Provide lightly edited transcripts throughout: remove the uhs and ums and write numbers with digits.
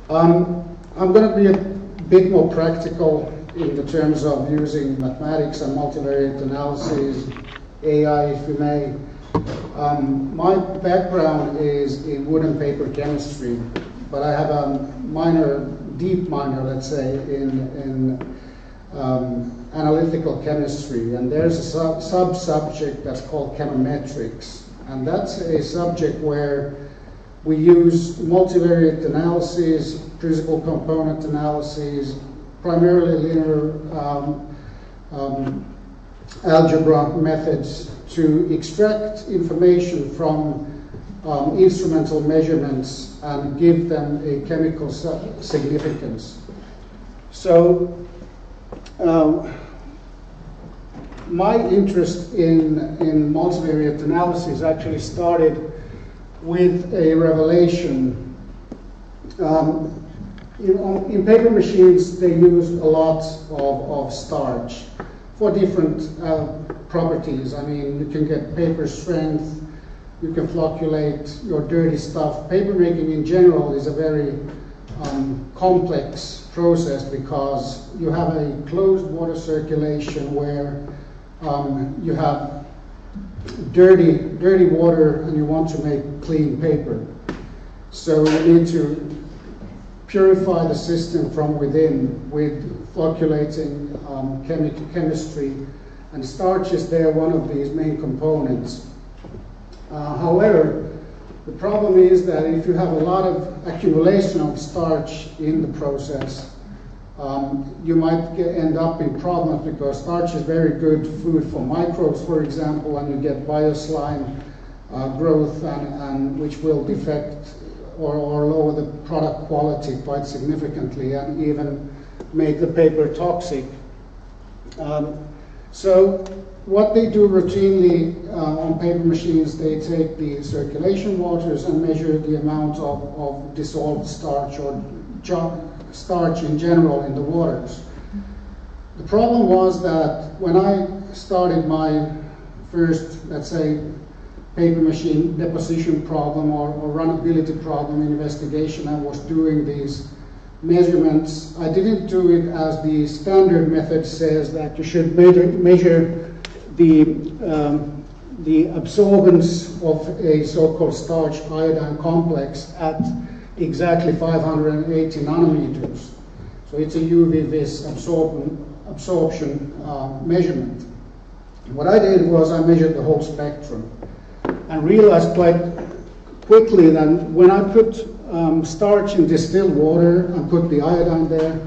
I'm going to be a bit more practical in the terms of using mathematics and multivariate analysis, AI if you may. My background is in wood and paper chemistry, but I have a deep minor, let's say, in analytical chemistry, and there's a sub-subject that's called chemometrics, and that's a subject where we use multivariate analysis, physical component analysis, primarily linear algebra methods to extract information from instrumental measurements and give them a chemical significance. So my interest in multivariate analysis actually started with a revelation. In paper machines, they use a lot of starch for different properties. I mean, you can get paper strength, you can flocculate your dirty stuff. Papermaking in general is a very complex process because you have a closed water circulation where you have dirty water and you want to make clean paper. So you need to purify the system from within with flocculating chemistry, and starch is there one of these main components. However, the problem is that if you have a lot of accumulation of starch in the process, you might end up in problems because starch is very good food for microbes, for example, and you get bioslime growth, and which will defect or lower the product quality quite significantly and even make the paper toxic. So what they do routinely on paper machines, they take the circulation waters and measure the amount of dissolved starch or starch in general in the waters. The problem was that when I started my first, let's say, paper machine deposition problem or runnability problem investigation, I was doing these measurements. I didn't do it as the standard method says, that you should measure the absorbance of a so-called starch iodine complex at exactly 580 nanometers. So it's a UV-vis absorption measurement. What I did was I measured the whole spectrum and realized quite quickly that when I put starch in distilled water and put the iodine there,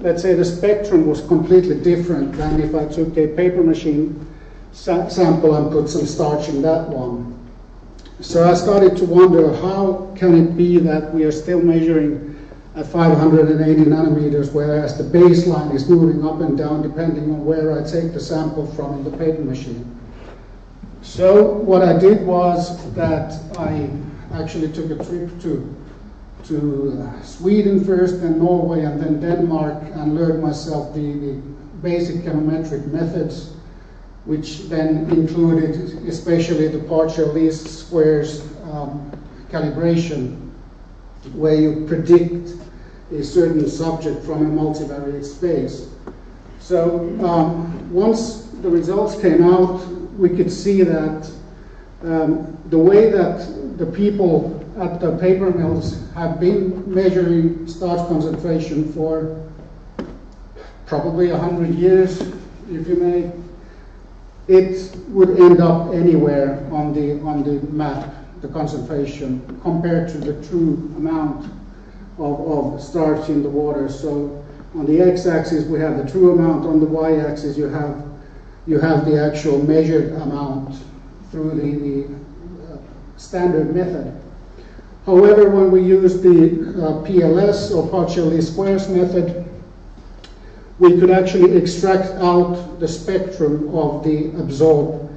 let's say the spectrum was completely different than if I took a paper machine sample and put some starch in that one. So I started to wonder, how can it be that we are still measuring at 580 nanometers, whereas the baseline is moving up and down depending on where I take the sample from in the paper machine. So what I did was that I actually took a trip to Sweden first, then Norway, and then Denmark, and learned myself the basic chemometric methods, which then included especially the partial least squares calibration, where you predict a certain subject from a multivariate space. So once the results came out, we could see that the way that the people at the paper mills have been measuring starch concentration for probably 100 years, if you may, it would end up anywhere on the map, the concentration, compared to the true amount of starch in the water. So on the x-axis we have the true amount, on the y-axis you have the actual measured amount through the standard method. However, when we use the PLS or partial least squares method, we could actually extract out the spectrum of the absorbed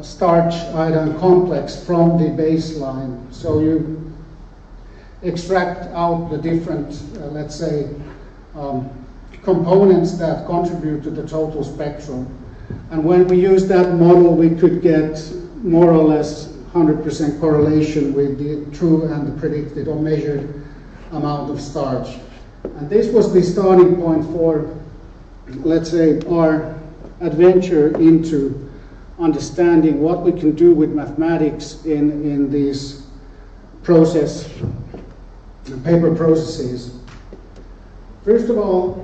starch iodine complex from the baseline. So you extract out the different, let's say, components that contribute to the total spectrum. And when we use that model, we could get more or less 100% correlation with the true and the predicted or measured amount of starch. And this was the starting point for, let's say, our adventure into understanding what we can do with mathematics in these paper processes. First of all,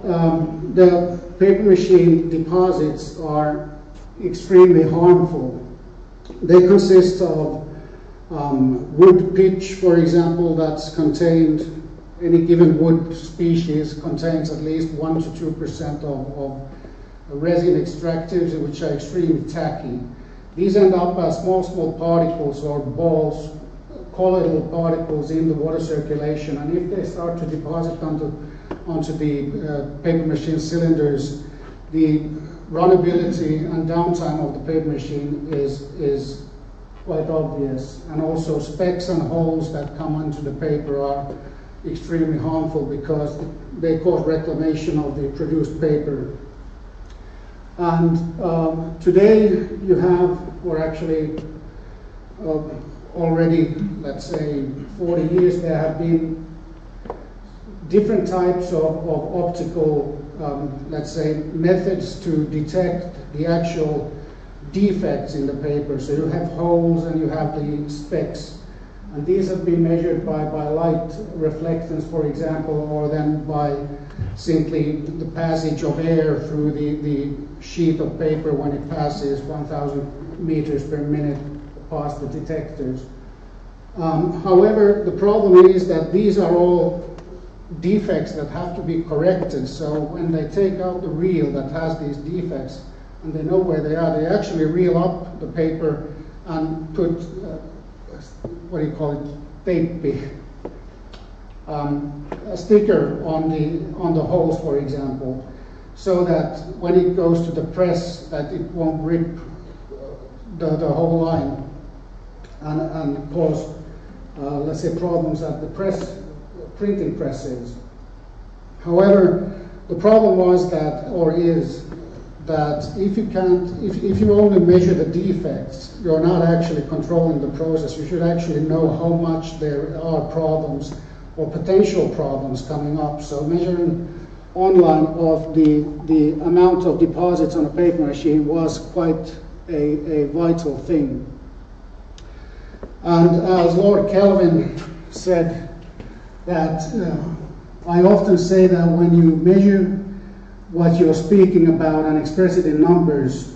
the paper machine deposits are extremely harmful. They consist of wood pitch, for example, that's contained, any given wood species contains at least 1 to 2% of resin extractives, which are extremely tacky. These end up as small particles or balls, colloidal particles in the water circulation, and if they start to deposit onto the paper machine cylinders, the runnability and downtime of the paper machine is quite obvious, and also specks and holes that come onto the paper are extremely harmful because they cause reclamation of the produced paper. And today you have, or actually already, let's say 40 years, there have been different types of optical, let's say, methods to detect the actual defects in the paper. So you have holes and you have the specks. And these have been measured by light reflectance, for example, or then by simply the passage of air through the sheet of paper when it passes 1,000 meters per minute past the detectors. However, the problem is that these are all defects that have to be corrected. So when they take out the reel that has these defects and they know where they are, they actually reel up the paper and put what do you call it, tape, a sticker on the holes, for example, so that when it goes to the press, that it won't rip the whole line and cause, let's say, problems at the printing presses. However, the problem was that, or is, that if you only measure the defects, you're not actually controlling the process. You should actually know how much there are problems or potential problems coming up. So measuring online of the amount of deposits on a paper machine was quite a vital thing. And as Lord Kelvin said, that I often say that when you measure what you're speaking about and express it in numbers,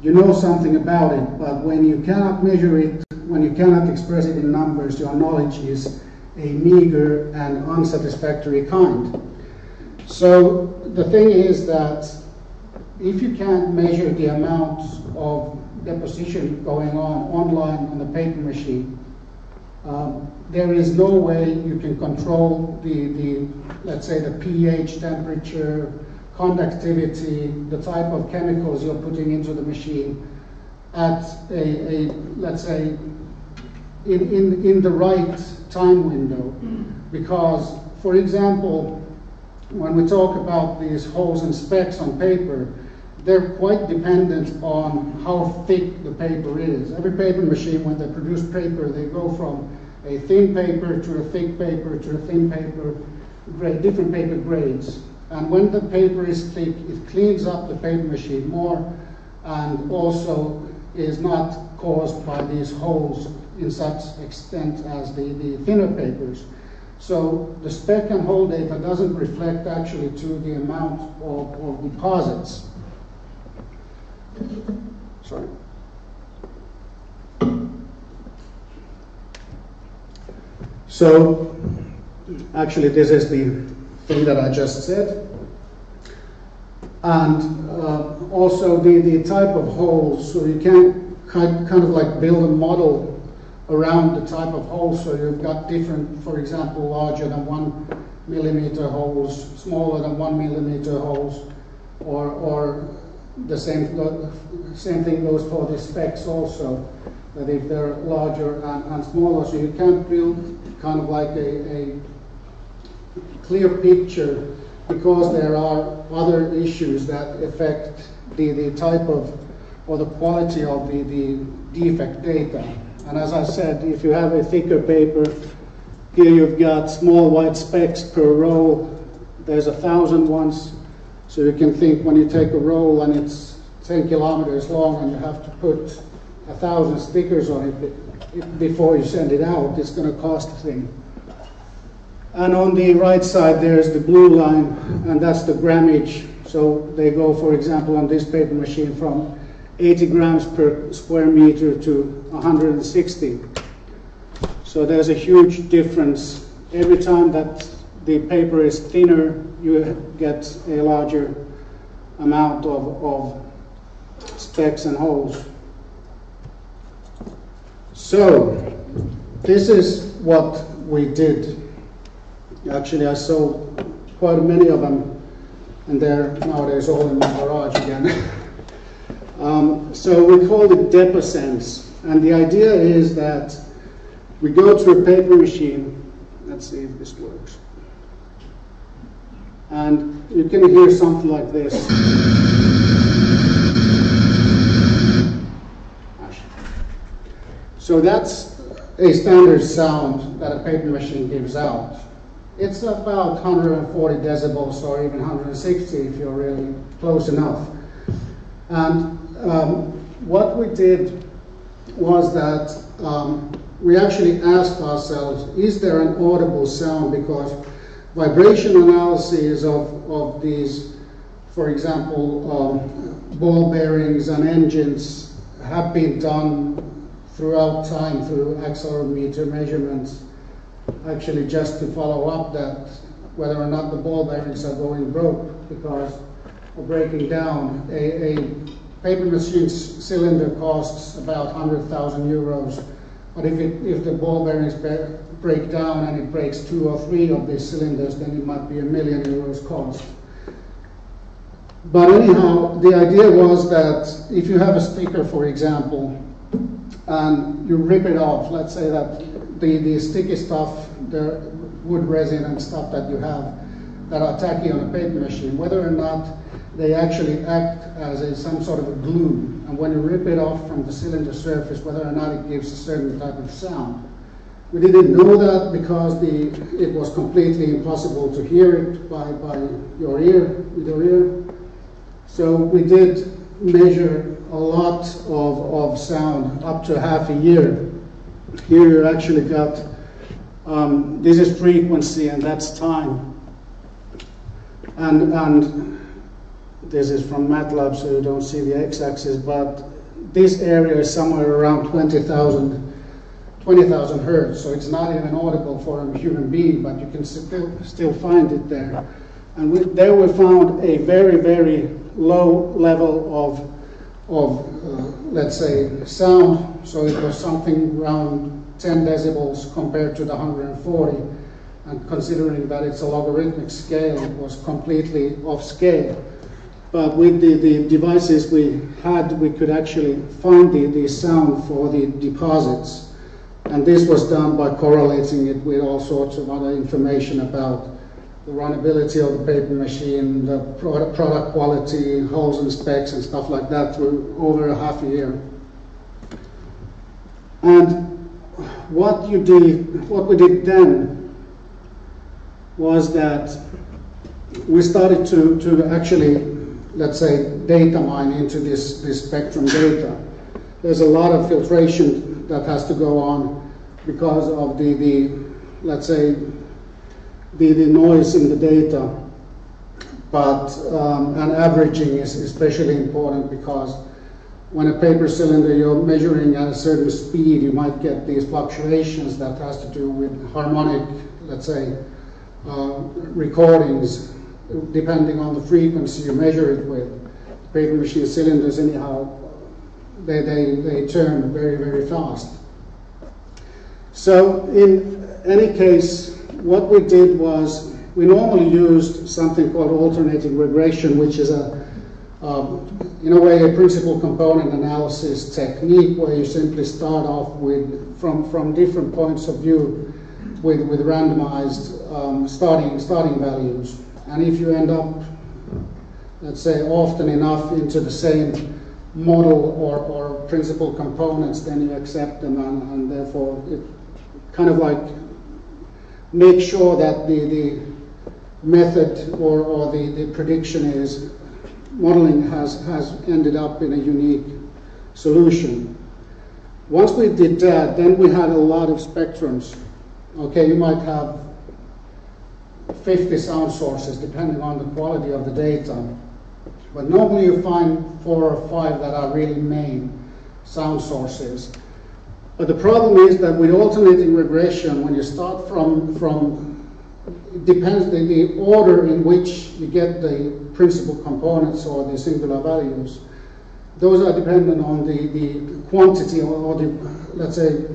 you know something about it, but when you cannot measure it, when you cannot express it in numbers, your knowledge is a meager and unsatisfactory kind. So the thing is that if you can't measure the amount of deposition going on online on the paper machine, there is no way you can control the let's say, the pH, temperature, conductivity, the type of chemicals you're putting into the machine at let's say, in the right time window. Because, for example, when we talk about these holes and specks on paper, they're quite dependent on how thick the paper is. Every paper machine, when they produce paper, they go from a thin paper to a thick paper to a thin paper, different paper grades. And when the paper is thick, it cleans up the paper machine more and also is not caused by these holes in such extent as the thinner papers. So the speck and hole data doesn't reflect actually to the amount of deposits. Sorry. So actually this is the thing that I just said. And also the type of holes, so you can kind of like build a model around the type of holes. So you've got different, for example, larger than 1 millimeter holes, smaller than 1 millimeter holes, or the same thing goes for the specks also, that if they're larger and smaller, so you can't build kind of like a clear picture because there are other issues that affect the type of, or the quality of the defect data. And as I said, if you have a thicker paper, here you've got small white specks per roll. There's 1,000 ones. So you can think when you take a roll and it's 10 kilometers long and you have to put 1,000 stickers on it before you send it out, it's going to cost a thing. And on the right side there's the blue line, and that's the grammage. So they go, for example, on this paper machine from 80 grams per square meter to 160. So there's a huge difference. Every time that the paper is thinner, you get a larger amount of specks and holes. So this is what we did. Actually, I sold quite many of them, and they're nowadays all in my garage again. So we called it DepoSense, and the idea is that we go to a paper machine. Let's see if this works. And you can hear something like this. So that's a standard sound that a paper machine gives out. It's about 140 decibels or even 160 if you're really close enough. And what we did was that we actually asked ourselves, is there an audible sound? Because vibration analyses of these, for example, ball bearings and engines have been done throughout time through accelerometer measurements, actually just to follow up that whether or not the ball bearings are going broke because of breaking down. A paper machine's cylinder costs about 100,000 euros, but if the ball bearings break down and it breaks 2 or 3 of these cylinders, then it might be €1 million cost. But anyhow, the idea was that if you have a sticker, for example, and you rip it off, let's say that the sticky stuff, the wood resin and stuff that you have that are tacky on a paper machine, whether or not they actually act as some sort of a glue. And when you rip it off from the cylinder surface, whether or not it gives a certain type of sound. We didn't know that because it was completely impossible to hear it by your ear, with your ear. So we did measure a lot of sound up to half a year. Here you actually got, this is frequency and that's time. And this is from MATLAB, so you don't see the x-axis, but this area is somewhere around 20,000 hertz, so it's not even audible for a human being, but you can still find it there. And there we found a very, very low level of let's say, sound, so it was something around 10 decibels compared to the 140, and considering that it's a logarithmic scale, it was completely off scale. But with the devices we had, we could actually find the sound for the deposits. And this was done by correlating it with all sorts of other information about the runnability of the paper machine, the product quality, holes and specs and stuff like that through over a half a year. And what we did then was that we started to actually, let's say, data mine into this spectrum data. There's a lot of filtration that has to go on because of let's say, the noise in the data. But and averaging is especially important because when a paper cylinder you're measuring at a certain speed, you might get these fluctuations that has to do with harmonic, let's say, recordings, depending on the frequency you measure it with. Paper machine cylinders, anyhow, they turn very, very fast. So in any case, what we did was we normally used something called alternating regression, which is in a way a principal component analysis technique where you simply start off with from different points of view with randomized starting values. And if you end up, let's say, often enough into the same model or principal components, then you accept them, and therefore it kind of like make sure that the method or the prediction is modeling has ended up in a unique solution. Once we did that, then we had a lot of spectrums. Okay, you might have 50 sound sources depending on the quality of the data. But normally you find 4 or 5 that are really main sound sources. But the problem is that with alternating regression, when you start from it depends the order in which you get the principal components or the singular values. Those are dependent on the quantity or the, let's say,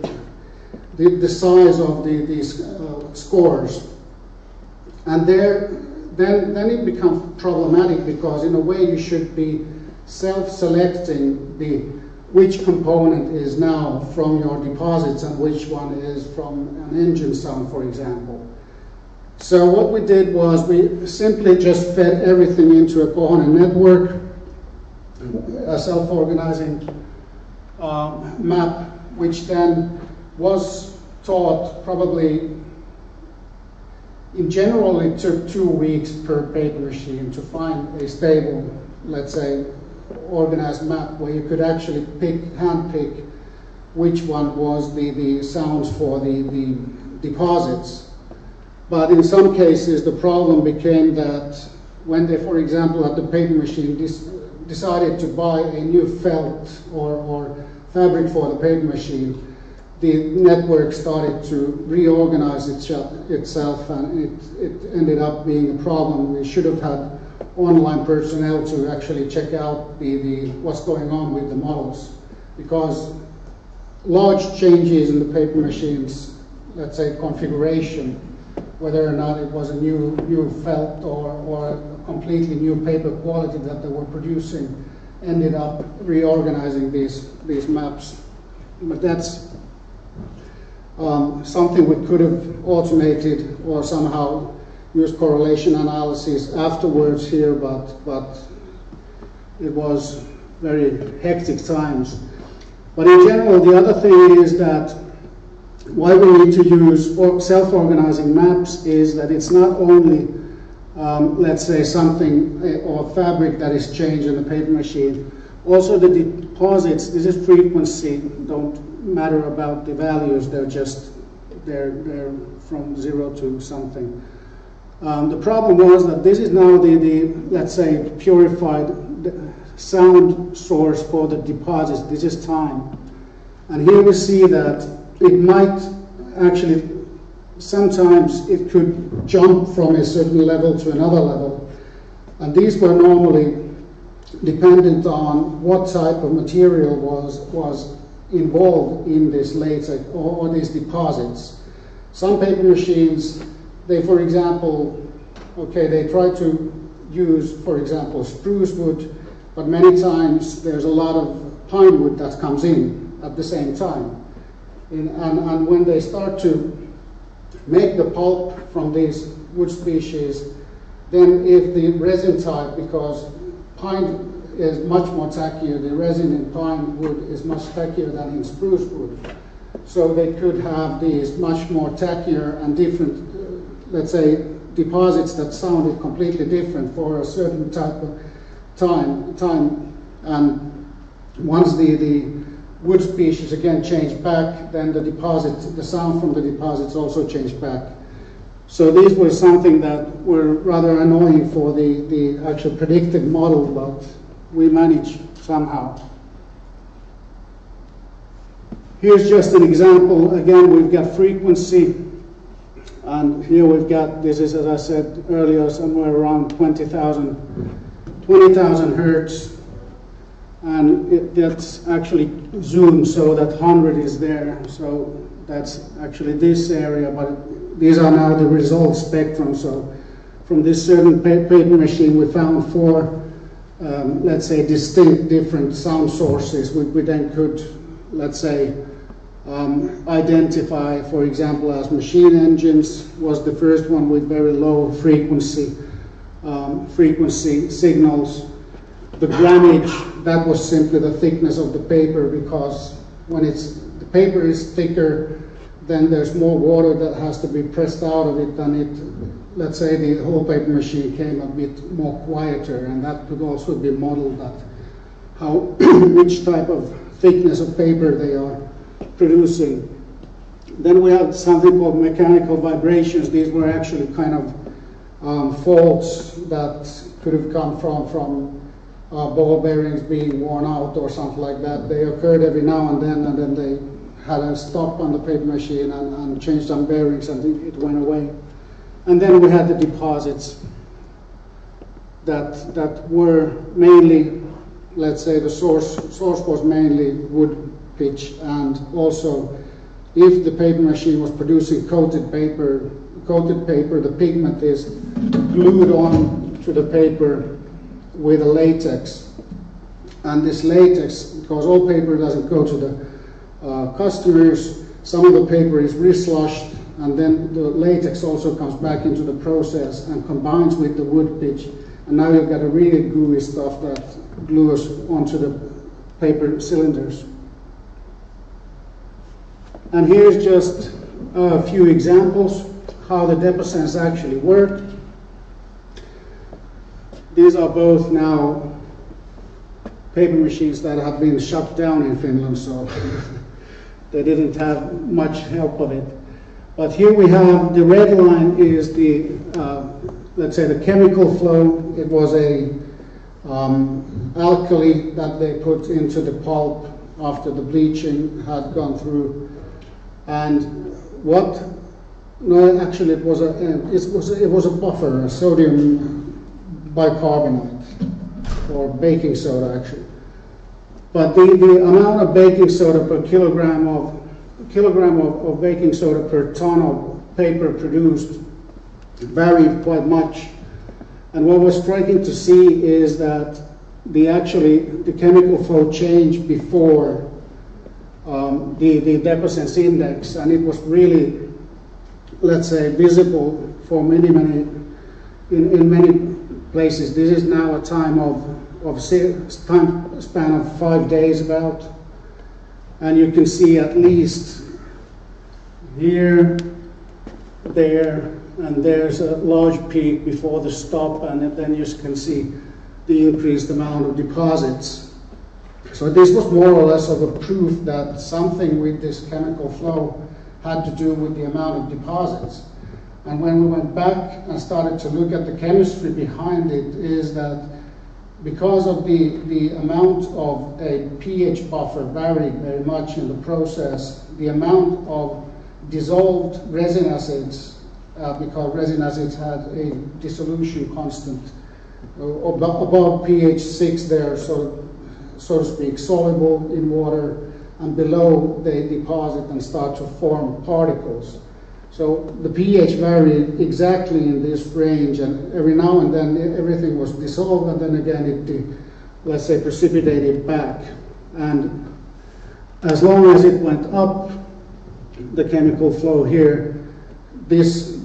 the size of these scores. And then it becomes problematic, because in a way you should be self-selecting which component is now from your deposits and which one is from an engine sound, for example. So what we did was we simply just fed everything into a coherent network, a self-organizing map, which then was taught probably. In general, it took 2 weeks per paper machine to find a stable, let's say, organized map where you could actually hand-pick which one was the sounds for the deposits. But in some cases, the problem became that when they, for example, at the paper machine decided to buy a new felt or fabric for the paper machine, the network started to reorganize itself, and it ended up being a problem. We should have had online personnel to actually check out what's going on with the models, because large changes in the paper machine's, let's say, configuration, whether or not it was a new felt or a completely new paper quality that they were producing, ended up reorganizing these maps. But that's something we could have automated or somehow used correlation analysis afterwards here, but it was very hectic times. But in general, the other thing is that why we need to use self-organizing maps is that it's not only, let's say, something or fabric that is changed in the paper machine. Also the deposits, this is frequency, don't matter about the values, they're from 0 to something. The problem was that this is now the let's say, purified sound source for the deposits. This is time. And here we see that it might actually, sometimes it could jump from a certain level to another level. And these were normally dependent on what type of material was involved in this latex or these deposits. Some paper machines, they, for example, they try to use, for example, spruce wood, but many times there's a lot of pine wood that comes in at the same time. And when they start to make the pulp from these wood species, then if the resin type, because pine is much more tackier, the resin in pine wood is much tackier than in spruce wood. So they could have these much more tackier and different, let's say, deposits that sounded completely different for a certain type of time. And once the wood species again changed back, then the sound from the deposits also changed back. So these were something that were rather annoying for the actual predictive model, but we managed somehow. Here's just an example. Again, we've got frequency, and here we've got, this is, as I said earlier, somewhere around 20,000 hertz, and that's actually zoomed so that 100 is there. So that's actually this area, but these are now the result spectrum. So from this certain paper machine, we found 4, let's say, distinct different sound sources. We then could, let's say, identify, for example, as machine engines was the first one with very low frequency signals. the grammage, that was simply the thickness of the paper, because when the paper is thicker, then there's more water that has to be pressed out of it, and let's say the whole paper machine came a bit more quieter, and that could also be modeled at how which type of thickness of paper they are producing. Then we have something called mechanical vibrations. These were actually kind of faults that could have come from ball bearings being worn out or something like that. They occurred every now and then they had a stop on the paper machine and changed some bearings, and it went away. And then we had the deposits that were mainly, let's say the source was mainly wood pitch, and also if the paper machine was producing coated paper, the pigment is glued on to the paper with a latex. And this latex, because all paper doesn't go to the customers, some of the paper is re-slushed, and then the latex also comes back into the process and combines with the wood pitch, and now you've got a really gooey stuff that glues onto the paper cylinders. And here's just a few examples how the deposits actually work. These are both now paper machines that have been shut down in Finland, so they didn't have much help of it. But here we have the red line is the, let's say, the chemical flow. It was a alkali that they put into the pulp after the bleaching had gone through. And no, actually it was a buffer, a sodium bicarbonate, or baking soda actually. But the amount of baking soda per kilogram of baking soda per ton of paper produced varied quite much. And what was striking to see is that the chemical flow changed before the deposits index, and it was really, let's say, visible for in many places. This is now a time time span of 5 days about, and you can see at least here, there, and there's a large peak before the stop, and then you can see the increased amount of deposits. So this was more or less of a proof that something with this chemical flow had to do with the amount of deposits. And when we went back and started to look at the chemistry behind it, is that because of the amount of a pH buffer varied very much in the process, the amount of dissolved resin acids, because resin acids had a dissolution constant above pH 6 there, so to speak, soluble in water, and below they deposit and start to form particles. So the pH varied exactly in this range, and every now and then everything was dissolved, and then again it, let's say, precipitated back. And as long as it went up, the chemical flow here, this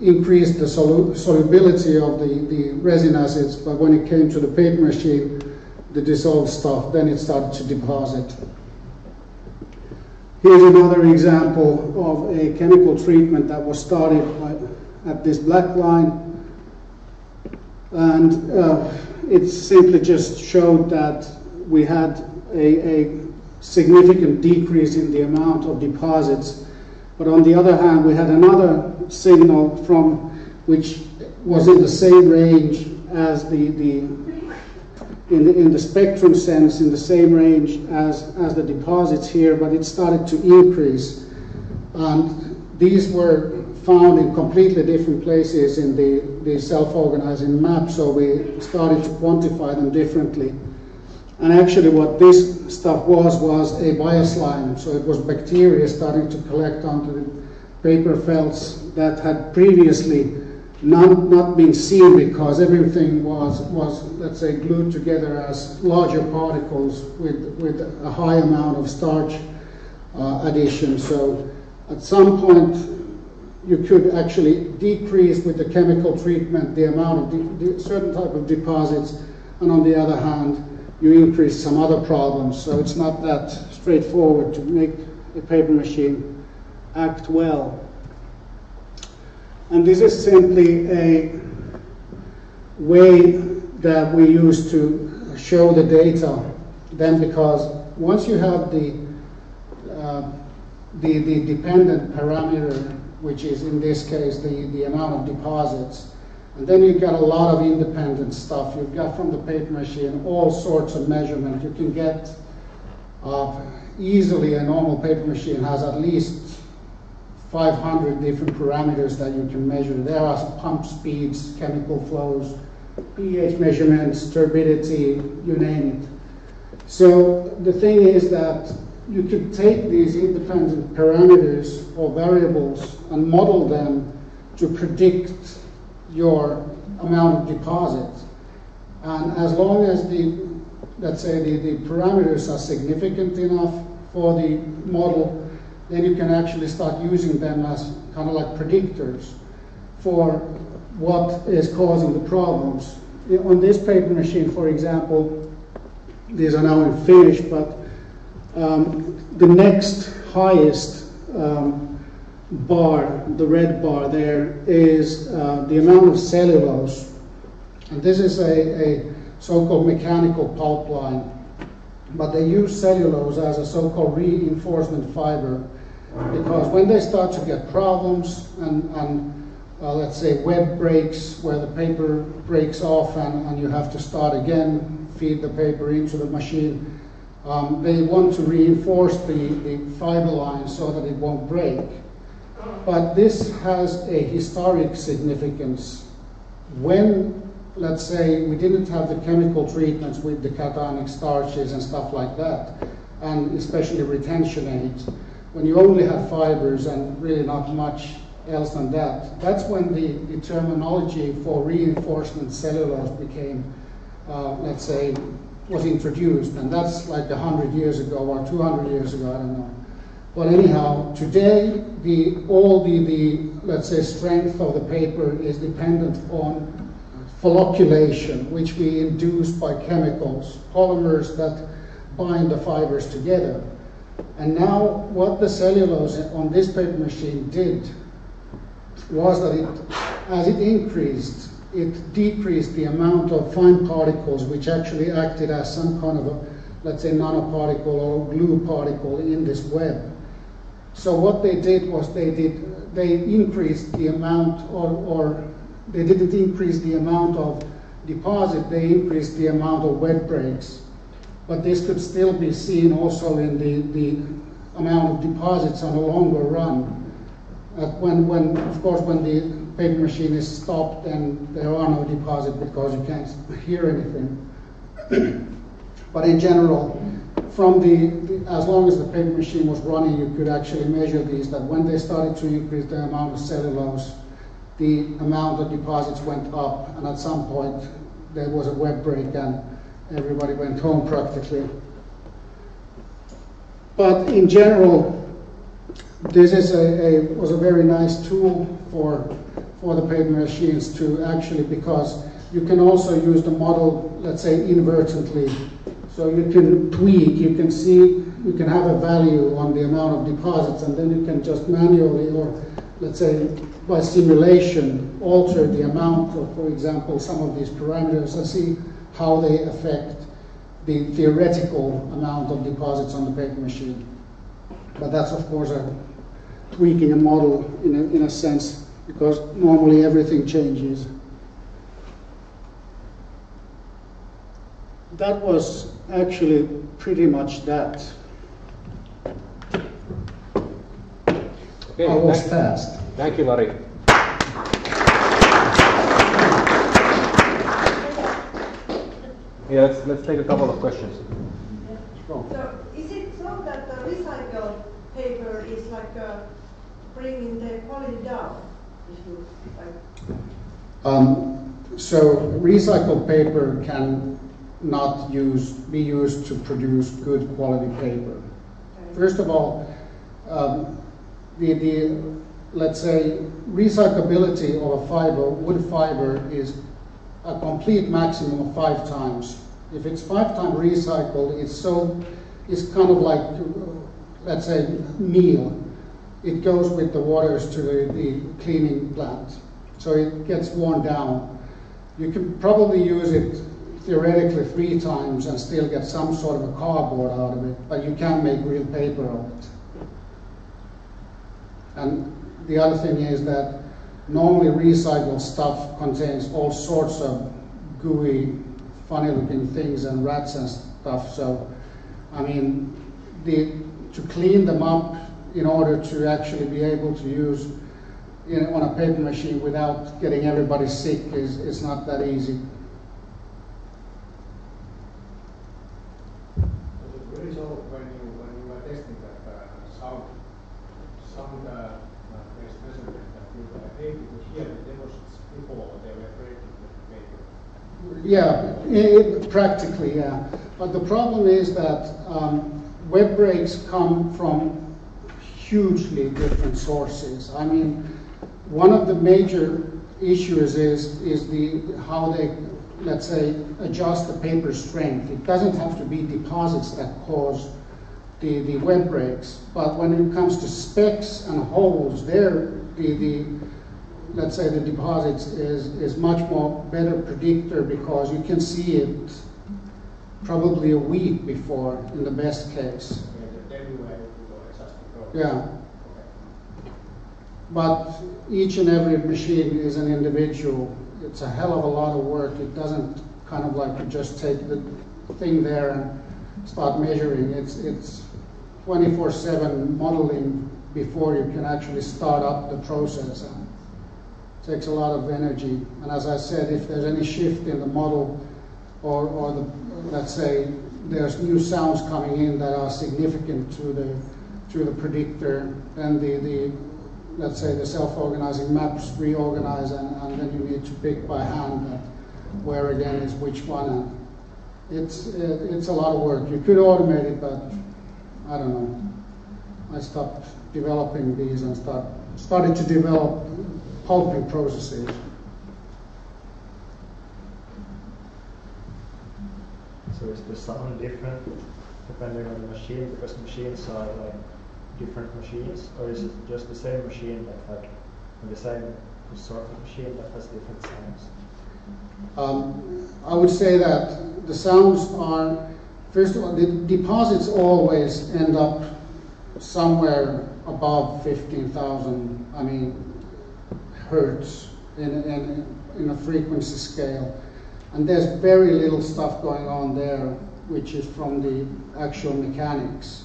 increased the solubility of the resin acids, but when it came to the paper machine, the dissolved stuff, then it started to deposit. Here's another example of a chemical treatment that was started at this black line, and it simply just showed that we had a significant decrease in the amount of deposits, but on the other hand we had another signal from which was in the same range as in the spectrum sense, in the same range as the deposits here, but it started to increase. And these were found in completely different places in the self-organizing map, so we started to quantify them differently. And actually what this stuff was a bioslime, so it was bacteria starting to collect onto the paper felts that had previously not been seen, because everything was let's say glued together as larger particles with a high amount of starch addition. So at some point you could actually decrease with the chemical treatment the amount of certain type of deposits, and on the other hand, you increase some other problems. So it's not that straightforward to make a paper machine act well. And this is simply a way that we use to show the data then, because once you have the dependent parameter, which is in this case the amount of deposits, and then you've got a lot of independent stuff. You've got from the paper machine all sorts of measurement. You can get easily, a normal paper machine has at least 500 different parameters that you can measure. There are pump speeds, chemical flows, pH measurements, turbidity, you name it. So the thing is that you could take these independent parameters or variables and model them to predict your amount of deposit. And as long as let's say the parameters are significant enough for the model, then you can actually start using them as kind of like predictors for what is causing the problems. On this paper machine, for example, these are now in finish, but the next highest bar, the red bar there, is the amount of cellulose. And this is a so-called mechanical pulp line. But they use cellulose as a so-called reinforcement fiber, because when they start to get problems and let's say web breaks, where the paper breaks off and you have to start again, feed the paper into the machine, they want to reinforce the fiber line so that it won't break. But this has a historic significance. When, let's say, we didn't have the chemical treatments with the cationic starches and stuff like that, and especially retention aids, when you only had fibers and really not much else than that, that's when the terminology for reinforcement cellulose became, let's say, was introduced, and that's like 100 years ago or 200 years ago, I don't know. But anyhow, today, all the let's say, strength of the paper is dependent on flocculation, which we induce by chemicals, polymers that bind the fibers together. And now, what the cellulose on this paper machine did was that as it increased, it decreased the amount of fine particles which actually acted as some kind of a, let's say, nanoparticle or glue particle in this web. So what they did was they increased the amount, or they didn't increase the amount of deposit, they increased the amount of web breaks. But this could still be seen also in the amount of deposits on a longer run. When of course, when the paper machine is stopped and there are no deposits because you can't hear anything. But in general, from as long as the paper machine was running, you could actually measure these, that when they started to increase the amount of cellulose, the amount of deposits went up, and at some point there was a web break and everybody went home practically. But in general, this is was a very nice tool for the paper machines to actually, because you can also use the model, let's say, inadvertently. So you can tweak, you can see, you can have a value on the amount of deposits, and then you can just manually, or let's say by simulation, alter the amount of, for example, some of these parameters and see how they affect the theoretical amount of deposits on the paper machine. But that's, of course, tweaking a model in a sense, because normally everything changes. That was actually pretty much that. Okay, I was fast. Thank you, Lari. Yeah, let's take a couple of questions. So is it so that the recycled paper is like bringing the quality down? If you like? So recycled paper can not be used to produce good quality paper. First of all, let's say recyclability of a fiber, wood fiber, is a complete maximum of 5 times. If it's 5 times recycled, it's kind of like, let's say, meal. It goes with the waters to the cleaning plant, so it gets worn down. You can probably use it theoretically 3 times and still get some sort of a cardboard out of it, but you can't make real paper of it. And the other thing is that normally recycled stuff contains all sorts of gooey, funny-looking things and rats and stuff. So, I mean, to clean them up in order to actually be able to use on a paper machine without getting everybody sick is not that easy. The result when you are testing that sound-based measurement, that you were able to hear the deposits before they were breaking the paper. Yeah, practically, yeah. But the problem is that web breaks come from hugely different sources. I mean, one of the major issues is how they, let's say, adjust the paper strength. It doesn't have to be deposits that cause the web breaks, but when it comes to specks and holes, there let's say the deposits is much more better predictor, because you can see it probably a week before in the best case. Yeah. But each and every machine is an individual. It's a hell of a lot of work. It doesn't kind of like you just take the thing there and start measuring. It's 24/7 modeling before you can actually start up the process. And it takes a lot of energy. And as I said, if there's any shift in the model, or let's say there's new sounds coming in that are significant to the predictor, then let's say the self-organizing maps reorganize, and then you need to pick by hand where again is which one. And it's a lot of work. You could automate it, but I don't know. I stopped developing these and started to develop pulping processes. So is the sound different depending on the machine, because machines are like different machines, or is it just the same machine that had the same sort of machine that has different sounds? I would say that the sounds are, first of all, the deposits always end up somewhere above 15,000, hertz in a frequency scale. And there's very little stuff going on there, which is from the actual mechanics.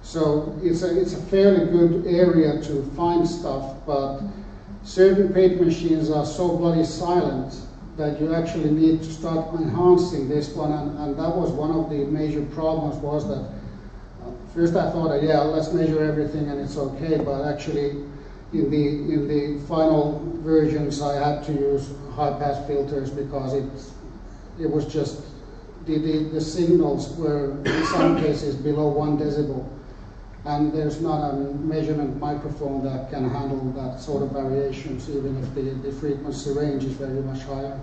So it's a fairly good area to find stuff, but certain paper machines are so bloody silent that you actually need to start enhancing this one, and that was one of the major problems, was that first I thought, yeah, let's measure everything and it's okay, but actually in the final versions I had to use high-pass filters, because it was just, the signals were in some cases below 1 decibel. And there's not a measurement microphone that can handle that sort of variations, even if the frequency range is very much higher.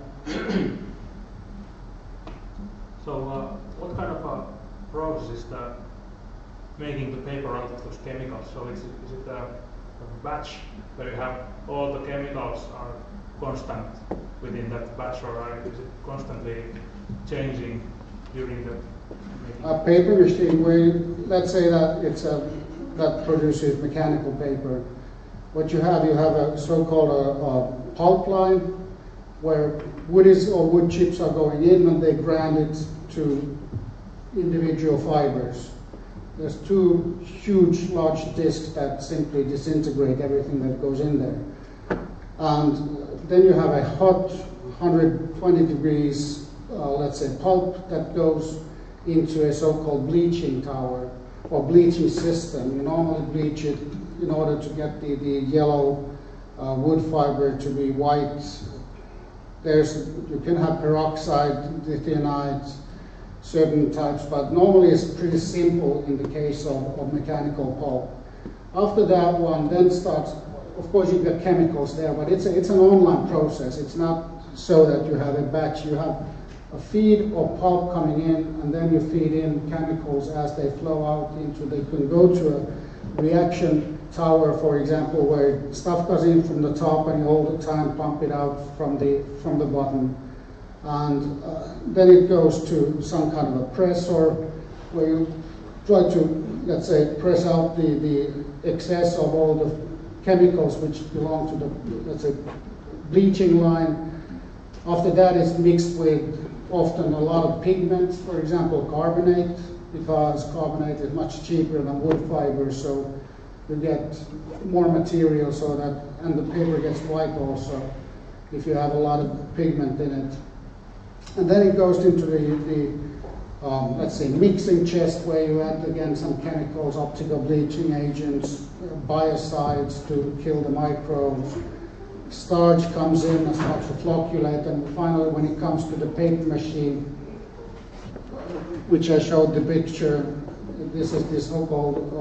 So what kind of a process is the making the paper out of those chemicals? So is it a batch where you have all the chemicals are constant within that batch, or is it constantly changing during the making? A paper machine, where let's say that that produces mechanical paper. What you have a so-called a pulp line, where wood chips are going in, and they grind it to individual fibers. There's 2 huge, large discs that simply disintegrate everything that goes in there. And then you have a hot 120 degrees, let's say, pulp that goes into a so-called bleaching tower or bleaching system. You normally bleach it in order to get the yellow wood fiber to be white. You can have peroxide, dithianide, certain types, but normally it's pretty simple in the case of mechanical pulp. After that one then starts, of course you get chemicals there, but it's an online process. It's not so that you have a batch. You have a feed of pulp coming in, and then you feed in chemicals as they flow out into, they can go to a reaction tower, for example, where stuff goes in from the top and you all the time pump it out from the bottom. And then it goes to some kind of a press, or where you try to, let's say, press out the excess of all the chemicals which belong to the, let's say, bleaching line. After that, it's mixed with often a lot of pigments, for example, carbonate, because carbonate is much cheaper than wood fiber, so you get more material, so that, and the paper gets white also if you have a lot of pigment in it. And then it goes into the let's say, mixing chest, where you add again some chemicals, optical bleaching agents, biocides to kill the microbes. Starch comes in and starts to flocculate, and finally when it comes to the paper machine, which I showed the picture, this is the so-called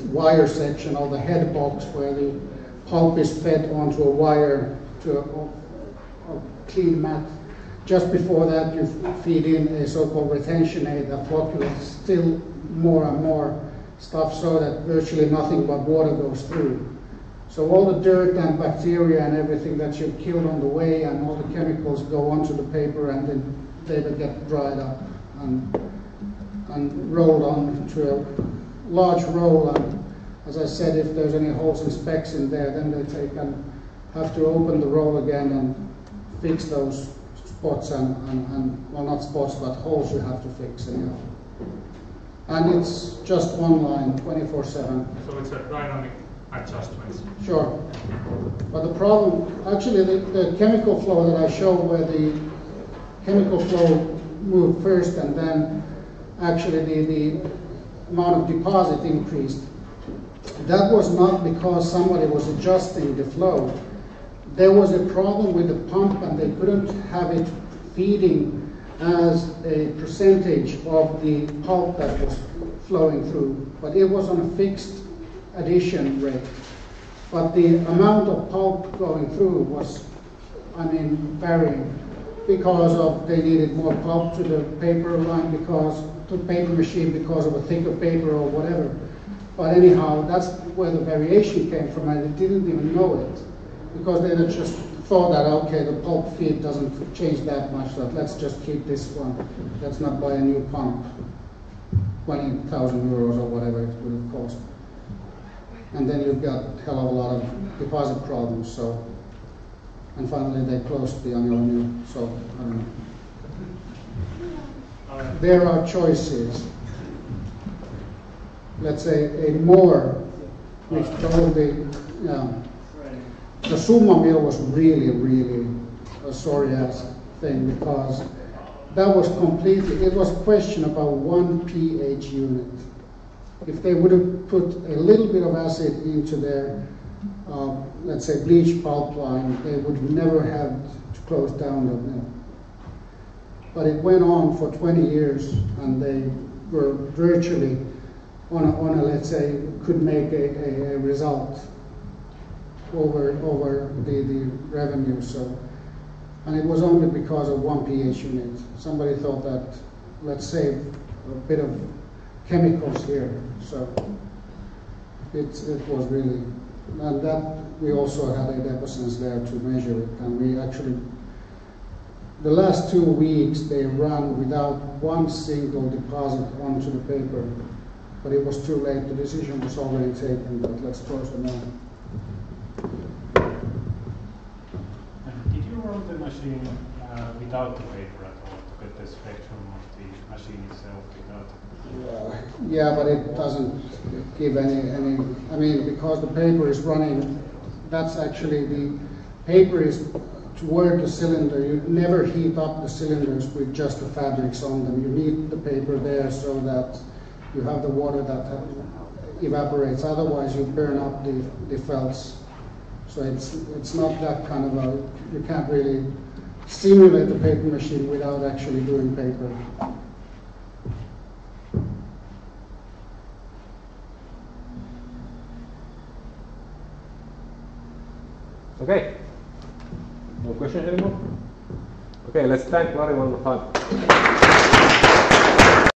wire section, or the head box, where the pulp is fed onto a wire to a clean mat. Just before that, you feed in a so-called retention aid that flocculates still more and more stuff, so that virtually nothing but water goes through. So all the dirt and bacteria and everything that you've killed on the way, and all the chemicals go onto the paper, and then they get dried up and rolled on to a large roll. And as I said, if there's any holes and specks in there, then they take and have to open the roll again and fix those spots and well, not spots, but holes you have to fix anyhow. And it's just one line, 24/7. So it's a dynamic adjustment. Sure. But the problem, actually, the chemical flow that I showed, where the chemical flow moved first and then actually the amount of deposit increased, that was not because somebody was adjusting the flow. There was a problem with the pump, and they couldn't have it feeding as a percentage of the pulp that was flowing through, but it was on a fixed addition rate. But the amount of pulp going through was, varying, because of they needed more pulp to the paper line, to the paper machine, because of a thicker paper or whatever. But anyhow, that's where the variation came from, and they didn't even know it, because they had just thought that, okay, the pulp feed doesn't change that much, that let's just keep this one. Let's not buy a new pump, 20,000 euros or whatever it would have cost. And then you've got a hell of a lot of deposit problems, so, and finally they closed the annual new, so I don't know. There are choices. Let's say a more, which probably, the Summa mill was really, really a sorry ass thing, because that was completely, it was a question about 1 pH unit. If they would have put a little bit of acid into their, let's say, bleach pulp line, they would never have to close down the mill. But it went on for 20 years, and they were virtually on a let's say, could make a result over the revenue. So, and it was only because of 1 pH unit. Somebody thought that, let's save a bit of chemicals here. So it was really, and that we also had a depositions there to measure it, and we actually, the last 2 weeks they ran without one single deposit onto the paper, but it was too late. The decision was already taken, but let's close the mill. Did you run the machine without the paper at all to get the spectrum of the machine itself without? Yeah, but it doesn't give any, because the paper is running, that's actually, the paper is toward the cylinder. You never heat up the cylinders with just the fabrics on them. You need the paper there so that you have the water that evaporates. Otherwise you burn up the felts. So it's not that kind of a, you can't really simulate the paper machine without actually doing paper. Okay. No questions anymore? Okay, let's thank Lari one more time.